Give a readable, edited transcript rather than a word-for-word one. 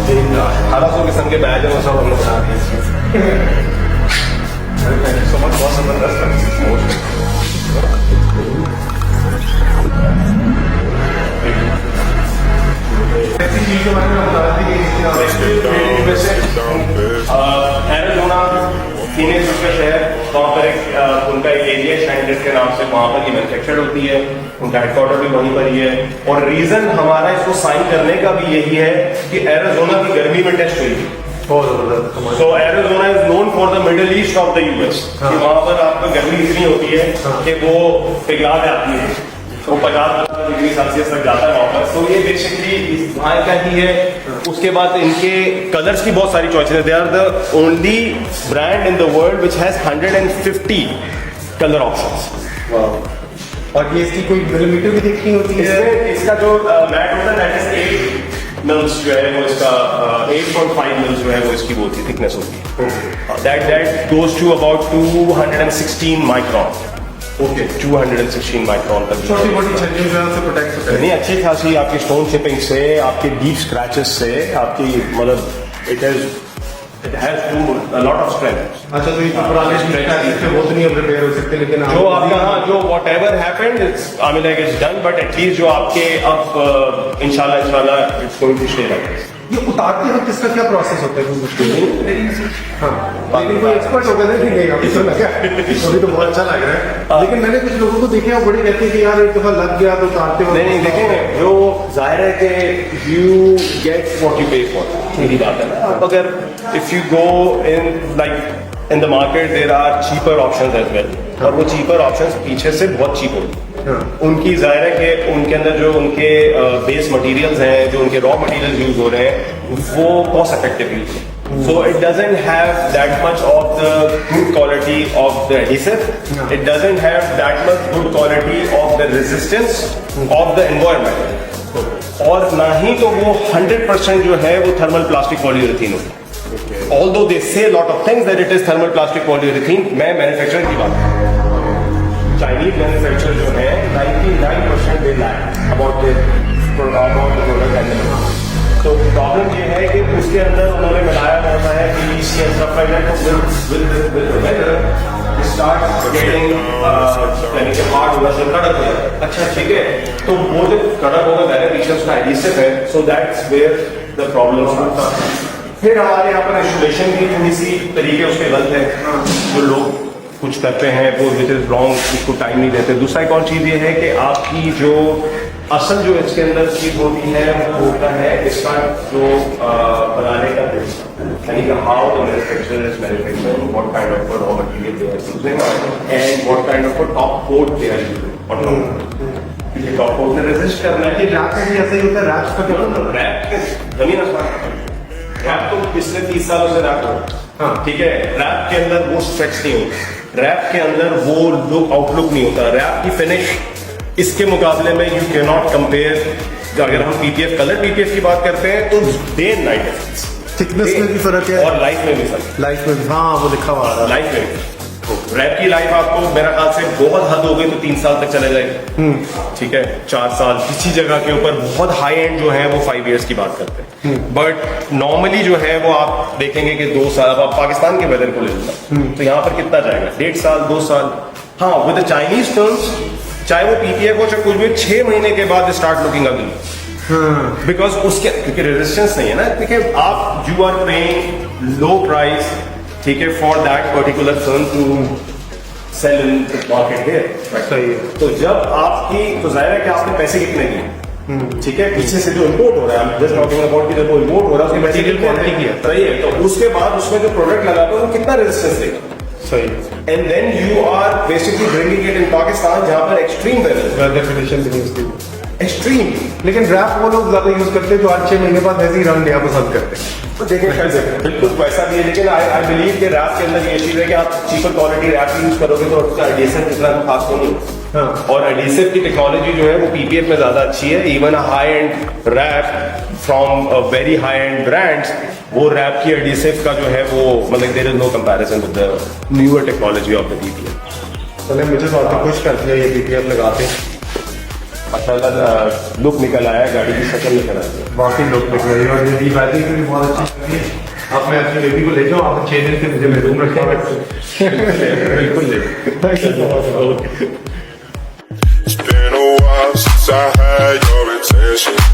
1800 किस्म के बैग हैं वो सब हमने बना दिए। थैंक यू सो मच, बहुत जबरदस्त। ऐसी चीज जो मैंने बता दी एरिज़ोना फीनिक्स का शहर, वहाँ पर एक उनका एक एरिया स्टैंडर्ड के नाम से वहाँ पर ये मैन्युफैक्चर्ड होती है, उनका हेडक्वार्टर भी वहीं पर ही है। और रीजन हमारा इसको साइन करने का भी यही है कि एरिज़ोना की गर्मी में टेस्ट हुई थी। So Arizona is known for the Middle East of the US। कि वहाँ पर आपको गर्मी इतनी होती है कि वो पिघला जाती है, तो 50 डिग्री सेल्सियस तक जाता है वहाँ पर। तो ये बेसिकली वहाँ का ही है। उसके बाद इनके कलर्स की बहुत सारी चॉइसेस है। They are the only brand in the world which has 150 colour options. और ये इसकी कोई मिलीमीटर भी देखनी होती है? इसका जो मैट होता है दैट इज 8 मिल्स जो है वो इसका 8.5 मिल्स जो है वो इसकी वो होती थिकनेस होती है। That goes to about 216 micron. Okay, 216 micron तक छोटी मोटी छन्नी से प्रोटेक्ट करते हैं। नहीं, अच्छी खासी आपकी स्टोन चिपिंग से, आपके डीप स्क्रैचेस से, आपकी मतलब it has a lot of strength। अच्छा, तो ये पुराने वो तो नहीं रिपेयर हो सकते, लेकिन जो आपका जो whatever happened it's I mean like it's done, but at least जो आपके अब इंशाल्लाह it's going to stay like this। ये उतारते वक्त इसका क्या प्रोसेस होता है? कोई मुश्किल नहीं। हाँ, लेकिन कोई एक्सपर्ट होगा ना कि नहीं, अभी तो लगा, अभी तो बहुत अच्छा लग रहा है। लेकिन मैंने कुछ लोगों को देखे बड़े कहते हैं कि यार एक दफा लग गया तो उतारते वक्त नहीं देखेंगे, जो जाहिर है कि you get what you pay for, मेरी बात है ना। अगर if you go in the market there are cheaper options as well, और वो चीपर ऑप्शंस पीछे से बहुत चीप होती है। उनकी जाहिर है कि उनके अंदर जो उनके बेस मटेरियल्स हैं, जो उनके रॉ मटेरियल यूज हो रहे हैं, वो कॉस्ट इफेक्टिव यूज है। So it doesn't have that much of the good quality of the adhesive. It doesn't have that much good quality of the resistance of the environment. और ना ही तो वो 100% जो है वो थर्मल प्लास्टिक पॉलीयूरेथीन होता है। Although they say lot of things that it is thermal plastic polyurethane, मैं मैन्युफैक्चरर की बात कर रहा हूँ। चाइनीज मैन्युफैक्चरर जो है 99% they lie about the product। तो प्रॉब्लम ये है कि उसके अंदर उन्होंने मिलाया होता है PVC and stuff like that, with the weather it starts getting यानी कि हार्ड होगा, जो कड़क हो जाता है। अच्छा, ठीक है, तो वो जो कड़क होगा वैसे पीछे उसका एडिसिव है, so that's where the problem होता है। फिर हमारे यहाँ पर इंस्टॉलेशन की थोड़ी सी तरीके उसके गलत है, जो लोग कुछ करते हैं वो विच इज रॉन्ग, उसको टाइम नहीं देते। दूसरा एक और चीज ये है कि आपकी जो असल जो इसके अंदर चीज होती है वो होता है इसका जो बनाने का यानी कि how the manufacturer is manufacturing, what kind of raw material they are using and what kind of top coat they are using. ये टॉप कोट ने रेजिस्ट करना है। रैप का भी ऐसा ही होता है। रैप का क्या होता है? रैप के जमीन आसमान, रैप तो पिछले 30 सालों से रैप हो, ठीक है। रैप के अंदर वो स्ट्रेच नहीं होता, रैप के अंदर वो लुक आउटलुक नहीं होता। रैप की फिनिश इसके मुकाबले में यू कैन नॉट कंपेयर। अगर हम पीपीएफ कलर पीपीएफ की बात करते हैं तो day and night difference, thickness में भी फर्क है और लाइफ में भी फर्क। लाइफ में, हाँ, वो लिखा हुआ है लाइफ में। रैप की लाइफ आपको मेरा ख्याल से बहुत हद हो गई तो 3 साल तक चले जाएगी, ठीक है, 4 साल। किसी जगह के ऊपर बहुत हाई एंड जो है वो 5 इयर्स की बात करते हैं, बट नॉर्मली जो है वो आप देखेंगे कि 2 साल। अब आप पाकिस्तान के वेदर को ले लेना तो यहाँ पर कितना जाएगा, 1.5 साल 2 साल। हाँ, विद द चाइनीज टर्म्स, चाहे वो पीपीएफ हो चाहे कुछ भी, 6 महीने के बाद स्टार्ट लुकिंग अगली, बिकॉज उसके क्योंकि रेजिस्टेंस नहीं है ना। देखिए, आप you are paying low price, ठीक है, for that particular film to sell in market here. सही है। तो जब आपकी, तो जाहिर है कि आपने पैसे कितने दिए, ठीक है, पीछे से जो इम्पोर्ट हो रहा है, जस्ट टॉकिंग अबाउट कि जब वो इम्पोर्ट हो रहा है उसकी मटेरियल क्वालिटी की है, सही है, तो उसके बाद उसमें जो प्रोडक्ट लगाते हैं वो कितना रेजिस्टेंस देगा, सही। And then you are basically bringing it in Pakistan जहां पर एक्सट्रीम वेदर कंडीशन भी नहीं उसकी एक्सट्रीम। लेकिन रैप वो लोग ज्यादा यूज करते हैं जो 8-6 महीने बाद ऐसे ही रंग लिया पसंद करते हैं। तो देखिए बिल्कुल वैसा भी है, लेकिन आई बिलीव कि रैप के अंदर ये चीज है कि आप चीपर क्वालिटी रैप यूज करोगे तो उसका एडिशन कितना खास नहीं है। और एडिसिव की टेक्नोलॉजी जो है वो पीपीएफ में ज्यादा अच्छी है। Even high end wrap from very high end brands, वो रैप की एडिसिव का जो है वो मतलब there is no comparison with the newer technology of the PPF. चले, मुझे तो खुश कर दिया ये पीपीएफ लगाते। माशाल्लाह लुक निकल आया, गाड़ी की शक्ल निकल आई। बाकी लोग देख रहे हैं और ये बैटिंग भी बहुत अच्छी कर रही है। अब मैं अपनी बेबी को ले जाऊँ, आप 6 दिन से मुझे बेडरूम रखा बिल्कुल ले। It's been a while since I had your attention.